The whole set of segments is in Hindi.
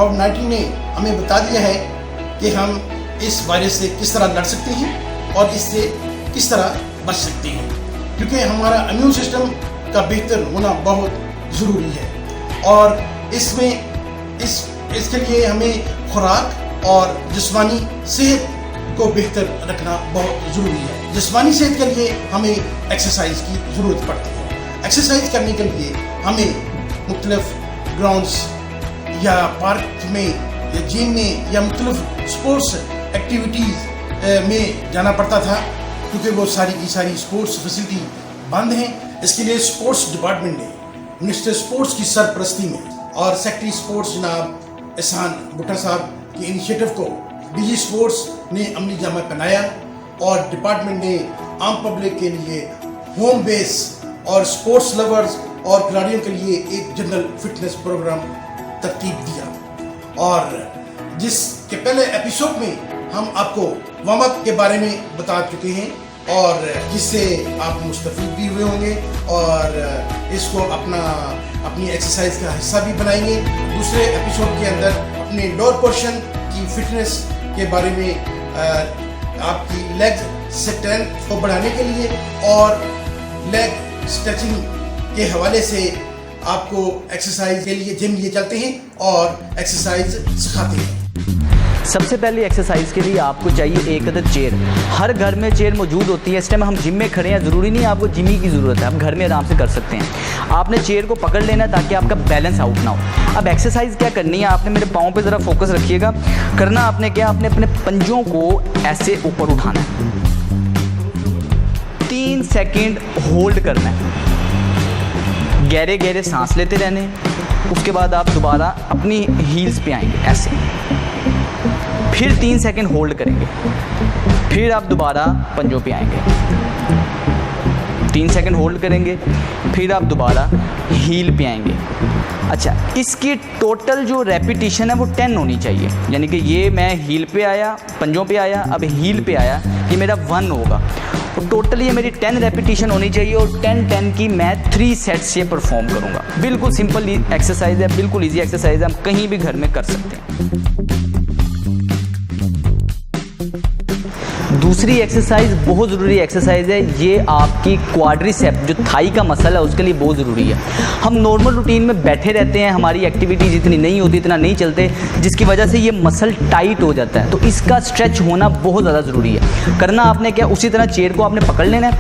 कोविड-19 ने हमें बता दिया है कि हम इस वायरस से किस तरह लड़ सकते हैं और इससे किस तरह बच सकते हैं, क्योंकि हमारा इम्यून सिस्टम का बेहतर होना बहुत ज़रूरी है। और इसके लिए हमें खुराक और जिस्मानी सेहत को बेहतर रखना बहुत ज़रूरी है। जिस्मानी सेहत के लिए हमें एक्सरसाइज की ज़रूरत पड़ती है। एक्सरसाइज करने के लिए हमें मुख्तलिफ ग्राउंड्स या पार्क में या जिम में या मुख्तलिफ स्पोर्ट्स एक्टिविटीज़ में जाना पड़ता था, क्योंकि वो सारी की सारी स्पोर्ट्स फैसिलिटी बंद हैं। इसके लिए स्पोर्ट्स डिपार्टमेंट ने मिनिस्टर स्पोर्ट्स की सरपरस्ती में और सेक्रेटरी स्पोर्ट्स जनाब एहसान भुट्टा साहब के इनिशिएटिव को डीजी स्पोर्ट्स ने अमली जामा पहनाया और डिपार्टमेंट ने आम पब्लिक के लिए होम बेस और स्पोर्ट्स लवर्स और खिलाड़ियों के लिए एक जनरल फिटनेस प्रोग्राम तरतीब दिया। और जिसके पहले एपिसोड में हम आपको वार्म अप के बारे में बता चुके हैं और जिससे आप मुस्तफीद भी हुए होंगे और इसको अपनी एक्सरसाइज का हिस्सा भी बनाएंगे। दूसरे एपिसोड के अंदर अपने लोअर पोर्शन की फिटनेस के बारे में आपकी लेग स्ट्रेंथ को बढ़ाने के लिए और लेग स्ट्रेचिंग के हवाले से आपको एक्सरसाइज के लिए जिम लिए चलते हैं और एक्सरसाइज सिखाते हैं। सबसे पहले एक्सरसाइज के लिए आपको चाहिए एक अदद चेयर। हर घर में चेयर मौजूद होती है। इस टाइम हम जिम में खड़े हैं, ज़रूरी नहीं आपको जिम ही की ज़रूरत है, आप घर में आराम से कर सकते हैं। आपने चेयर को पकड़ लेना है ताकि आपका बैलेंस आउट ना हो। अब एक्सरसाइज क्या करनी है, आपने मेरे पाँव पे ज़रा फोकस रखिएगा। करना आपने क्या, आपने अपने पंजों को ऐसे ऊपर उठाना है, 3 सेकेंड होल्ड करना है, गहरे गहरे सांस लेते रहने। उसके बाद आप दोबारा अपनी हील्स पे आएंगे ऐसे, फिर 3 सेकेंड होल्ड करेंगे, फिर आप दोबारा पंजों पे आएंगे, 3 सेकेंड होल्ड करेंगे, फिर आप दोबारा हील पे आएंगे। अच्छा, इसकी टोटल जो रेपिटेशन है वो 10 होनी चाहिए, यानी कि ये मैं हील पे आया, पंजों पे आया, अब हील पे आया, ये मेरा 1 होगा। तो टोटल ये मेरी 10 रेपिटेशन होनी चाहिए और 10 की मैं 3 सेट्स से परफॉर्म करूँगा। बिल्कुल सिंपल एक्सरसाइज है, बिल्कुल ईजी एक्सरसाइज है, हम कहीं भी घर में कर सकते हैं। दूसरी एक्सरसाइज बहुत ज़रूरी एक्सरसाइज है, ये आपकी क्वाड्रिसेप्स जो थाई का मसल है उसके लिए बहुत ज़रूरी है। हम नॉर्मल रूटीन में बैठे रहते हैं, हमारी एक्टिविटीज़ इतनी नहीं होती, इतना नहीं चलते, जिसकी वजह से ये मसल टाइट हो जाता है। तो इसका स्ट्रेच होना बहुत ज़्यादा ज़रूरी है। करना आपने क्या, उसी तरह चेयर को आपने पकड़ लेना है।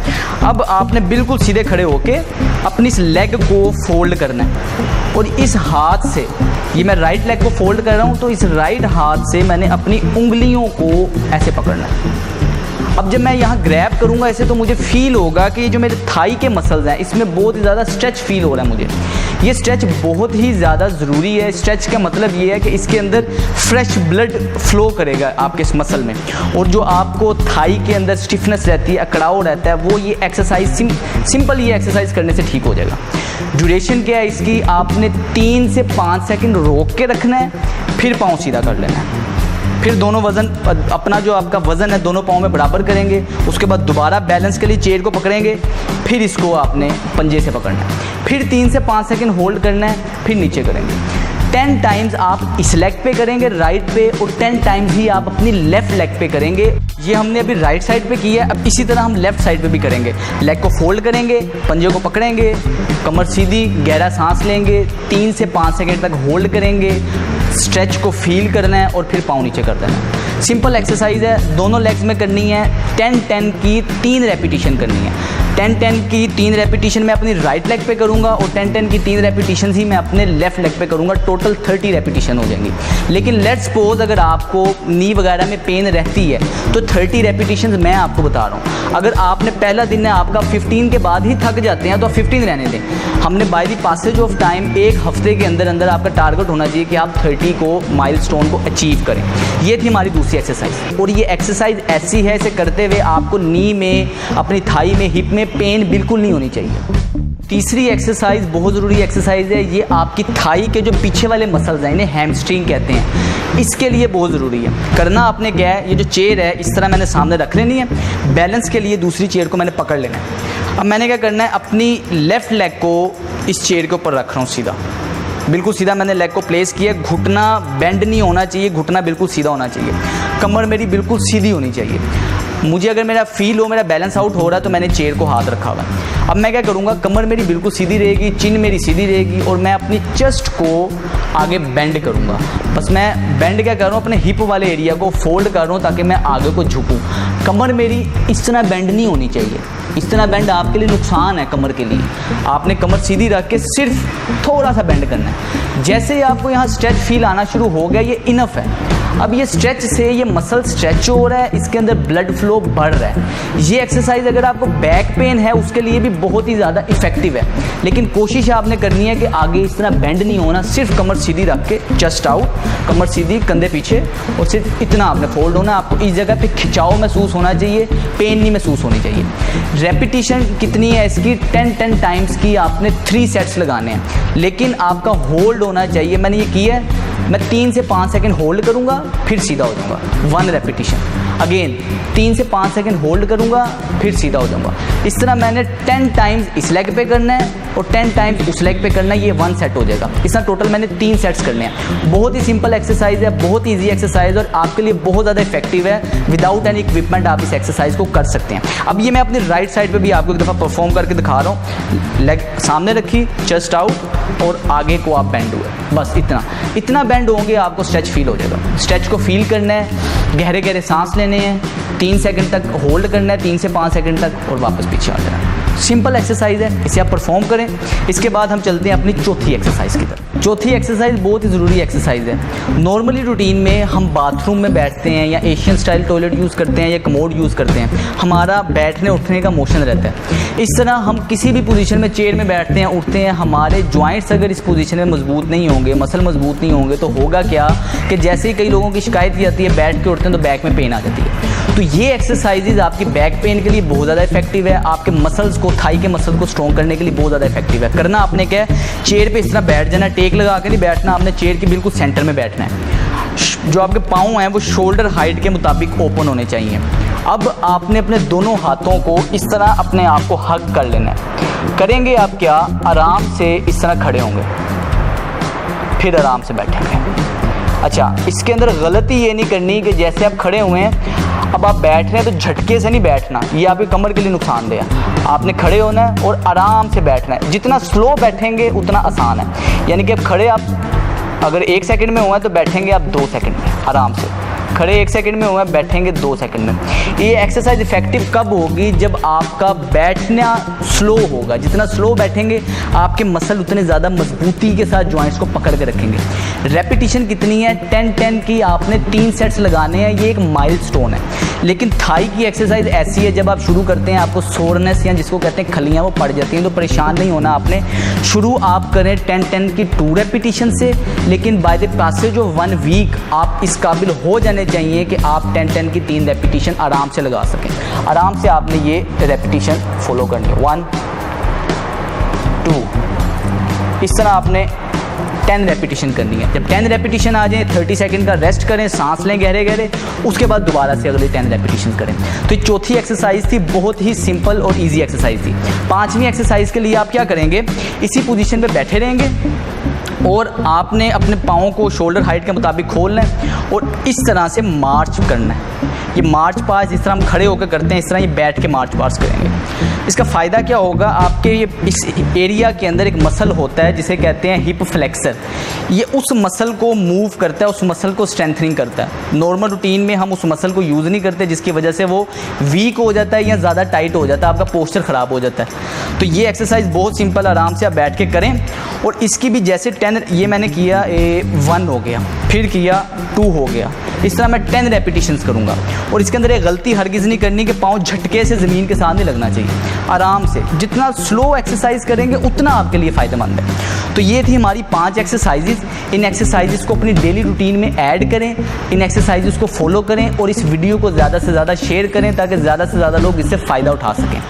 अब आपने बिल्कुल सीधे खड़े होके अपनी इस लेग को फोल्ड करना है और इस हाथ से, ये मैं राइट लेग को फोल्ड कर रहा हूँ, तो इस राइट हाथ से मैंने अपनी उंगलियों को ऐसे पकड़ना है। अब जब मैं यहाँ ग्रैब करूँगा ऐसे, तो मुझे फील होगा कि ये जो मेरे थाई के मसल्स हैं इसमें बहुत ही ज़्यादा स्ट्रेच फील हो रहा है मुझे। ये स्ट्रेच बहुत ही ज़्यादा ज़रूरी है। स्ट्रेच का मतलब ये है कि इसके अंदर फ्रेश ब्लड फ्लो करेगा आपके इस मसल में, और जो आपको थाई के अंदर स्टिफनेस रहती है, अकड़ाव रहता है, वो ये एक्सरसाइज सिंपल ये एक्सरसाइज करने से ठीक हो जाएगा। ड्यूरेशन क्या है इसकी, आपने 3 से 5 सेकेंड रोक के रखना है, फिर पाँव सीधा कर लेना है, फिर दोनों वज़न अपना जो आपका वज़न है दोनों पाँव में बराबर करेंगे। उसके बाद दोबारा बैलेंस के लिए चेयर को पकड़ेंगे, फिर इसको आपने पंजे से पकड़ना है, फिर 3 से 5 सेकेंड होल्ड करना है, फिर नीचे करेंगे। 10 टाइम्स आप इस लेग पे करेंगे राइट पे, और 10 टाइम्स ही आप अपनी लेफ़्ट लेग पे करेंगे। ये हमने अभी राइट साइड पे किया है, अब इसी तरह हम लेफ़्ट साइड पे भी करेंगे। लेग को फोल्ड करेंगे, पंजे को पकड़ेंगे, कमर सीधी, गहरा सांस लेंगे, 3 से 5 सेकेंड तक होल्ड करेंगे, स्ट्रेच को फील करना है और फिर पाँव नीचे कर देना है। सिंपल एक्सरसाइज है, दोनों लेग्स में करनी है। 10 की 3 रेपिटेशन करनी है। 10 की 3 रेपिटेशन मैं अपनी राइट लेग पे करूँगा और 10 की 3 रेपिटेशन ही मैं अपने लेफ्ट लेग पे करूँगा। टोटल 30 रेपिटेशन हो जाएंगी। लेकिन लेट्स सपोज अगर आपको नी वगैरह में पेन रहती है तो 30 रेपिटेशन मैं आपको बता रहा हूँ। अगर आपने पहला दिन है आपका 15 के बाद ही थक जाते हैं तो आप 15 रहने दें। हमने by the passage of time एक हफ्ते के अंदर अंदर आपका टारगेट होना चाहिए कि आप 30 को माइलस्टोन को अचीव करें। ये थी हमारी दूसरी एक्सरसाइज, और ये एक्सरसाइज ऐसी है, इसे करते हुए आपको नी में, अपनी थाई में, हिप में पेन बिल्कुल नहीं होनी चाहिए। तीसरी एक्सरसाइज बहुत ज़रूरी एक्सरसाइज है, ये आपकी थाई के जो पीछे वाले मसल्स हैं, इन्हें हैमस्ट्रिंग कहते हैं, इसके लिए बहुत ज़रूरी है। करना आपने क्या है, ये जो चेयर है इस तरह मैंने सामने रख लेनी है, बैलेंस के लिए दूसरी चेयर को मैंने पकड़ लेना है। अब मैंने क्या करना है, अपनी लेफ़्ट लेग को इस चेयर के ऊपर रख रहा हूँ सीधा, बिल्कुल सीधा मैंने लेग को प्लेस किया, घुटना बेंड नहीं होना चाहिए, घुटना बिल्कुल सीधा होना चाहिए, कमर मेरी बिल्कुल सीधी होनी चाहिए। मुझे अगर मेरा फील हो मेरा बैलेंस आउट हो रहा है तो मैंने चेयर को हाथ रखा हुआ है। अब मैं क्या करूँगा, कमर मेरी बिल्कुल सीधी रहेगी, चिन मेरी सीधी रहेगी और मैं अपनी चेस्ट को आगे बेंड करूँगा। बस मैं बेंड क्या कर रहा हूँ, अपने हिप वाले एरिया को फोल्ड कर रहा हूँ ताकि मैं आगे को झुकूँ। कमर मेरी इस तरह बेंड नहीं होनी चाहिए, इस तरह बेंड आपके लिए नुकसान है कमर के लिए। आपने कमर सीधी रख के सिर्फ थोड़ा सा बेंड करना है। जैसे ही आपको यहाँ स्ट्रेच फील आना शुरू हो गया, ये इनफ है। अब ये स्ट्रेच से ये मसल स्ट्रेच हो रहा है, इसके अंदर ब्लड फ्लो बढ़ रहा है। ये एक्सरसाइज अगर आपको बैक पेन है उसके लिए भी बहुत ही ज़्यादा इफेक्टिव है, लेकिन कोशिश आपने करनी है कि आगे इस तरह बेंड नहीं होना, सिर्फ कमर सीधी रख के चेस्ट आउट, कमर सीधी कंधे पीछे और सिर्फ इतना आपने फोल्ड होना। आपको इस जगह पे खिंचाव महसूस होना चाहिए, पेन नहीं महसूस होनी चाहिए। रेपिटेशन कितनी है इसकी, 10 टाइम्स की आपने 3 सेट्स लगाने हैं, लेकिन आपका होल्ड होना चाहिए। मैंने ये किया है, मैं 3 से 5 सेकंड होल्ड करूंगा फिर सीधा हो जाऊंगा, 1 रेपिटेशन। अगेन 3 से 5 सेकंड होल्ड करूंगा फिर सीधा हो जाऊंगा। इस तरह मैंने 10 टाइम्स इस लेग पे करना है और 10 टाइम्स उस लेग पे करना है, ये 1 सेट हो जाएगा। इस तरह टोटल मैंने 3 सेट्स करने हैं। बहुत ही सिंपल एक्सरसाइज है, बहुत ईजी एक्सरसाइज और आपके लिए बहुत ज़्यादा इफेक्टिव है। विदाउट एनी इक्विपमेंट आप इस एक्सरसाइज को कर सकते हैं। अब ये मैं अपनी राइट साइड पे भी आपको एक दफ़ा परफॉर्म करके दिखा रहा हूँ। लेग सामने रखी, चेस्ट आउट और आगे को आप बेंड हुए, बस इतना बेंड होंगे आपको स्ट्रेच फील हो जाएगा। स्ट्रेच को फील करना है, गहरे गहरे सांस लेने हैं, 3 सेकंड तक होल्ड करना है, 3 से 5 सेकंड तक और वापस पीछे आ जाना है। सिंपल एक्सरसाइज है, इसे आप परफॉर्म करें। इसके बाद हम चलते हैं अपनी चौथी एक्सरसाइज की तरफ। चौथी एक्सरसाइज बहुत ही ज़रूरी एक्सरसाइज है। नॉर्मली रूटीन में हम बाथरूम में बैठते हैं या एशियन स्टाइल टॉयलेट यूज़ करते हैं या कमोड यूज़ करते हैं, हमारा बैठने उठने का मोशन रहता है। इस तरह हम किसी भी पोजीशन में चेयर में बैठते हैं उठते हैं, हमारे जॉइंट्स अगर इस पोजीशन में मजबूत नहीं होंगे, मसल मजबूत नहीं होंगे तो होगा क्या कि जैसे ही कई लोगों की शिकायत की जाती है बैठ के उठते हैं तो बैक में पेन आ जाती है। तो ये एक्सरसाइजेज आपकी बैक पेन के लिए बहुत ज़्यादा इफेक्टिव है, आपके मसल्स को, थाई के मसल को स्ट्रॉन्ग करने के लिए बहुत ज़्यादा इफेक्टिव है। करना आपने क्या है, चेयर पे इस तरह बैठ जाना, टेक लगा के नहीं बैठना, आपने चेयर के बिल्कुल सेंटर में बैठना है। जो आपके पाँव हैं वो शोल्डर हाइट के मुताबिक ओपन होने चाहिए। अब आपने अपने दोनों हाथों को इस तरह अपने आप को हग कर लेना है। करेंगे आप क्या, आराम से इस तरह खड़े होंगे फिर आराम से बैठेंगे। अच्छा, इसके अंदर गलती ये नहीं करनी कि जैसे आप खड़े हुए हैं अब आप बैठ रहे हैं तो झटके से नहीं बैठना, ये आपकी कमर के लिए नुकसानदेह है। आपने खड़े होना है और आराम से बैठना है। जितना स्लो बैठेंगे उतना आसान है। यानी कि अब खड़े आप अगर 1 सेकंड में हुआ है तो बैठेंगे आप 2 सेकंड में आराम से। खड़े 1 सेकंड में हुआ है, बैठेंगे 2 सेकंड में। ये एक्सरसाइज इफेक्टिव कब होगी, जब आपका बैठना स्लो होगा। जितना स्लो बैठेंगे आपके मसल उतने ज़्यादा मजबूती के साथ जॉइंट्स को पकड़ के रखेंगे। रेपिटेशन कितनी है, 10 की आपने 3 सेट्स लगाने हैं। ये एक माइलस्टोन है, लेकिन थाई की एक्सरसाइज ऐसी है जब आप शुरू करते हैं आपको सोरनेस या जिसको कहते हैं खलियाँ वो पड़ जाती हैं, तो परेशान नहीं होना आपने। शुरू आप करें 10 की 2 रेपिटेशन से, लेकिन by the passage of 1 week आप इस काबिल हो जाने चाहिए कि आप 10 की 3 रेपिटेशन आराम से लगा सकें। आराम से आपने ये रेपिटेशन फॉलो करनी है, 1 2, इस तरह आपने 10 रेपिटेशन करनी है। जब 10 रेपिटेशन आ जाए 30 सेकंड का रेस्ट करें, सांस लें गहरे गहरे, उसके बाद दोबारा से अगले 10 रेपिटेशन करें। तो ये चौथी एक्सरसाइज थी, बहुत ही सिंपल और इजी एक्सरसाइज थी। 5वीं एक्सरसाइज के लिए आप क्या करेंगे, इसी पोजीशन पे बैठे रहेंगे और आपने अपने पाँव को शोल्डर हाइट के मुताबिक खोलना है और इस तरह से मार्च करना है। ये मार्च पास जिस तरह हम खड़े होकर करते हैं इस तरह ये बैठ के मार्च पास करेंगे। इसका फ़ायदा क्या होगा, आपके ये इस एरिया के अंदर एक मसल होता है जिसे कहते हैं हिप फ्लेक्सर। ये उस मसल को मूव करता है, उस मसल को स्ट्रेंथनिंग करता है। नॉर्मल रूटीन में हम उस मसल को यूज़ नहीं करते, जिसकी वजह से वो वीक हो जाता है या ज़्यादा टाइट हो जाता है, आपका पोस्चर ख़राब हो जाता है। तो ये एक्सरसाइज बहुत सिंपल, आराम से आप बैठ के करें। और इसकी भी जैसे 10 ये मैंने किया 1 हो गया, फिर किया 2 हो गया, इस तरह मैं 10 रेपिटेशंस करूँगा। और इसके अंदर एक गलती हरगिज़ नहीं करनी कि पाँव झटके से ज़मीन के साथ नहीं लगना चाहिए। आराम से जितना स्लो एक्सरसाइज करेंगे उतना आपके लिए फ़ायदेमंद है। तो ये थी हमारी 5 एक्सरसाइजेज। इन एक्सरसाइजेस को अपनी डेली रूटीन में ऐड करें, इन एक्सरसाइजेस को फॉलो करें और इस वीडियो को ज़्यादा से ज़्यादा शेयर करें ताकि ज़्यादा से ज़्यादा लोग इससे फ़ायदा उठा सकें।